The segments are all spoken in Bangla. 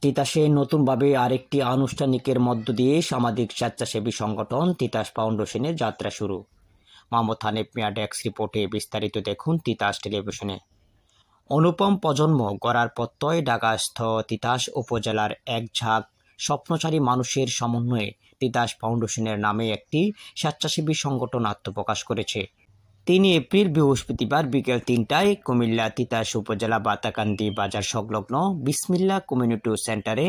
তিতাসে নতুনভাবে আরেকটি আনুষ্ঠানিকের মধ্য দিয়ে সামাজিক স্বেচ্ছাসেবী সংগঠন তিতাস ফাউন্ডেশনের যাত্রা শুরু। মোহাম্মদ হানিফ মিয়া ডেস্ক রিপোর্টে বিস্তারিত দেখুন তিতাস টেলিভিশনে। অনুপম প্রজন্ম গড়ার প্রত্যয় ঢাকাস্থ তিতাস উপজেলার এক ঝাঁক স্বপ্নচারী মানুষের সমন্বয়ে তিতাস ফাউন্ডেশনের নামে একটি স্বেচ্ছাসেবী সংগঠন আত্মপ্রকাশ করেছে। ৩ এপ্রিল বৃহস্পতিবার বিকেল ৩টায় কুমিল্লা তিতাস উপজেলা বাতাকান্দি বাজার সংলগ্ন বিসমিল্লাহ কমিউনিটি সেন্টারে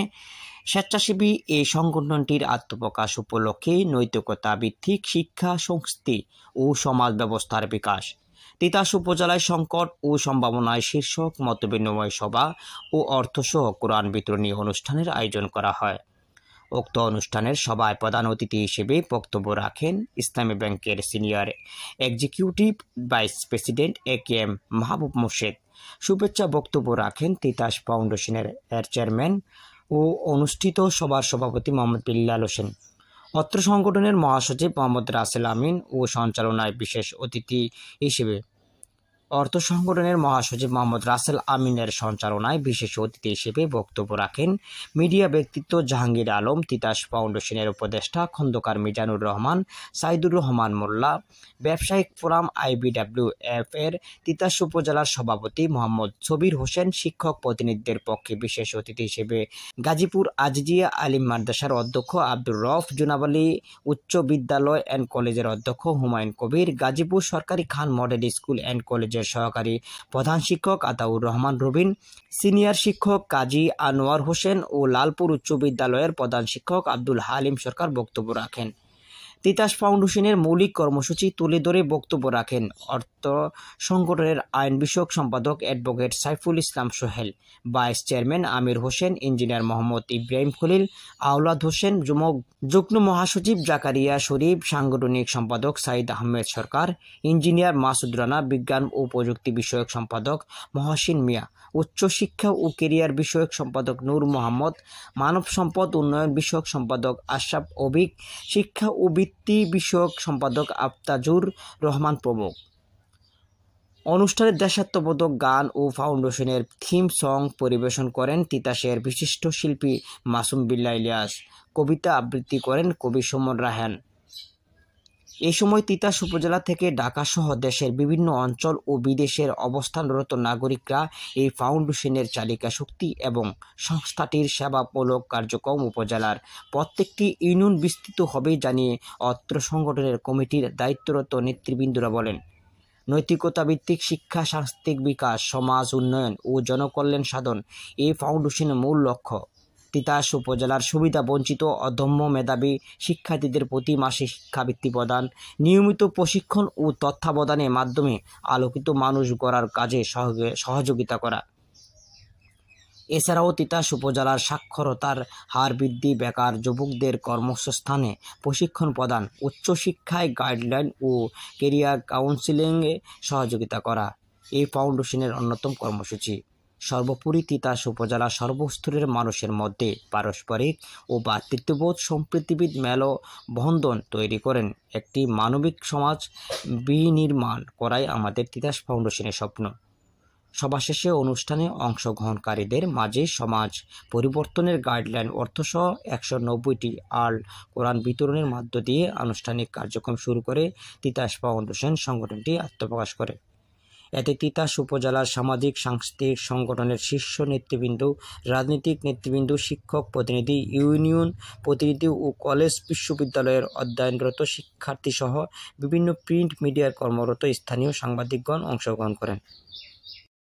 স্বেচ্ছাসেবী এই সংগঠনটির আত্মপ্রকাশ উপলক্ষে নৈতিকতা ভিত্তিক শিক্ষা, সংস্কৃতি ও সমাজ ব্যবস্থার বিকাশ, তিতাস উপজেলায় সংকট ও সম্ভাবনায় শীর্ষক মতবিনিময় সভা ও অর্থসহ কোরআন বিতরণী অনুষ্ঠানের আয়োজন করা হয়। উক্ত অনুষ্ঠানের সভায় প্রধান অতিথি হিসেবে বক্তব্য রাখেন ইসলামী ব্যাংকের senior executive vice president AKM. Mahbub Morshed. শুভেচ্ছা বক্তব্য রাখেন তিতাস ফাউন্ডেশনের চেয়ারম্যান ও অনুষ্ঠিত সভার সভাপতি মোহাম্মদ বিল্লাল হোসেন। অত্র সংগঠনের মহাসচিব মোহাম্মদ রাসেল আমিন ও সঞ্চালনায় বিশেষ অতিথি হিসেবে অর্থ সংগঠনের মহাসচিব মোহাম্মদ রাসেল আমিনের সঞ্চালনায় বিশেষ অতিথি হিসেবে বক্তব্য রাখেন মিডিয়া ব্যক্তিত্ব জাহাঙ্গীর আলম, তিতাস ফাউন্ডেশনের উপদেষ্টা খন্দকার মিজানুর রহমান, সাইদুর রহমান মোল্লা, ব্যবসায়িক ফোরাম IBWF এর তিতাস উপজেলার সভাপতি মোহাম্মদ সবির হোসেন, শিক্ষক প্রতিনিধিদের পক্ষে বিশেষ অতিথি হিসেবে গাজীপুর আজিজিয়া আলিম মাদ্রাসার অধ্যক্ষ আব্দুর রউফ, জুনাবালি উচ্চ বিদ্যালয় অ্যান্ড কলেজের অধ্যক্ষ হুমায়ুন কবির, গাজীপুর সরকারি খান মডেল স্কুল অ্যান্ড কলেজের সহকারী প্রধান শিক্ষক আতাউর রহমান রবিন, সিনিয়র শিক্ষক কাজী আনোয়ার হোসেন ও লালপুর উচ্চ বিদ্যালয়ের প্রধান শিক্ষক আব্দুল হালিম সরকার বক্তব্য রাখেন। তিতাস ফাউন্ডেশনের মৌলিক কর্মসূচি তুলে ধরে বক্তব্য রাখেন অর্থ সংগঠনের আইন বিষয়ক সম্পাদক advocate Saiful Islam Sohel, vice chairman Amir Hossain, engineer Mohammad Ibrahim Khalil, আওলাদ হোসেন, যুগ্ম মহাসচিব জাকারিয়া শরীফ, সাংগঠনিক সম্পাদক সাইদ আহমেদ সরকার, ইঞ্জিনিয়ার মাসুদ রানা, বিজ্ঞান ও প্রযুক্তি বিষয়ক সম্পাদক মহসিন মিয়া, উচ্চশিক্ষা ও কেরিয়ার বিষয়ক সম্পাদক নূর মোহাম্মদ, মানব সম্পদ উন্নয়ন বিষয়ক সম্পাদক আশরাফ অবিক, শিক্ষা ও বৃত্তি বিষয়ক সম্পাদক আফতাজুর রহমান প্রমুখ। অনুষ্ঠানে দেশাত্মবোধক গান ও ফাউন্ডেশনের থিম সং পরিবেশন করেন তিতাসের বিশিষ্ট শিল্পী মাসুম বিল্লাহ ইলিয়াস, কবিতা আবৃত্তি করেন কবি সুমন রায়হান। এই সময় তিতাস উপজেলা থেকে ঢাকাসহ দেশের বিভিন্ন অঞ্চল ও বিদেশের অবস্থানরত নাগরিকরা এই ফাউন্ডেশনের চালিকা শক্তি এবং সংস্থাটির সেবামূলক কার্যক্রম উপজেলার প্রত্যেকটি ইউনিয়ন বিস্তৃত হবে জানিয়ে অত্র সংগঠনের কমিটির দায়িত্বরত নেতৃবৃন্দরা বলেন। নৈতিকতা ভিত্তিক শিক্ষা, সাংস্কৃতিক বিকাশ, সমাজ উন্নয়ন ও জনকল্যাণ সাধন এই ফাউন্ডেশনের মূল লক্ষ্য। তিতাস উপজেলার সুবিধা বঞ্চিত অদম্য মেধাবী শিক্ষার্থীদের প্রতি মাসে শিক্ষাবৃত্তি প্রদান, নিয়মিত প্রশিক্ষণ ও তত্ত্বাবধানের মাধ্যমে আলোকিত মানুষ গড়ার কাজে সহযোগিতা করা। এছাড়াও তিতাস উপজেলার সাক্ষরতার হার বৃদ্ধি, বেকার যুবকদের কর্মসংস্থানে প্রশিক্ষণ প্রদান, উচ্চশিক্ষায় গাইডলাইন ও কেরিয়ার কাউন্সেলিংয়ে সহযোগিতা করা এই ফাউন্ডেশনের অন্যতম কর্মসূচি। সর্বোপরি তিতাস উপজেলা সর্বস্তরের মানুষের মধ্যে পারস্পরিক ও ভ্রাতৃত্ববোধ, সম্প্রীতিবিদ মেলবন্ধন তৈরি করেন একটি মানবিক সমাজ বিনির্মাণ করাই আমাদের তিতাস ফাউন্ডেশনের স্বপ্ন। সভা শেষে অনুষ্ঠানে অংশগ্রহণকারীদের মাঝে সমাজ পরিবর্তনের গাইডলাইন অর্থসহ 190টি আল কোরআন বিতরণের মধ্য দিয়ে আনুষ্ঠানিক কার্যক্রম শুরু করে তিতাস ফাউন্ডেশন সংগঠনটি আত্মপ্রকাশ করে। এতে তিতাস উপজেলার সামাজিক সাংস্কৃতিক সংগঠনের শীর্ষ নেতৃবৃন্দ, রাজনৈতিক নেতৃবৃন্দ, শিক্ষক প্রতিনিধি, ইউনিয়ন প্রতিনিধি ও কলেজ বিশ্ববিদ্যালয়ের অধ্যয়নরত শিক্ষার্থীসহ বিভিন্ন প্রিন্ট মিডিয়ার কর্মরত স্থানীয় সাংবাদিকগণ অংশগ্রহণ করেন।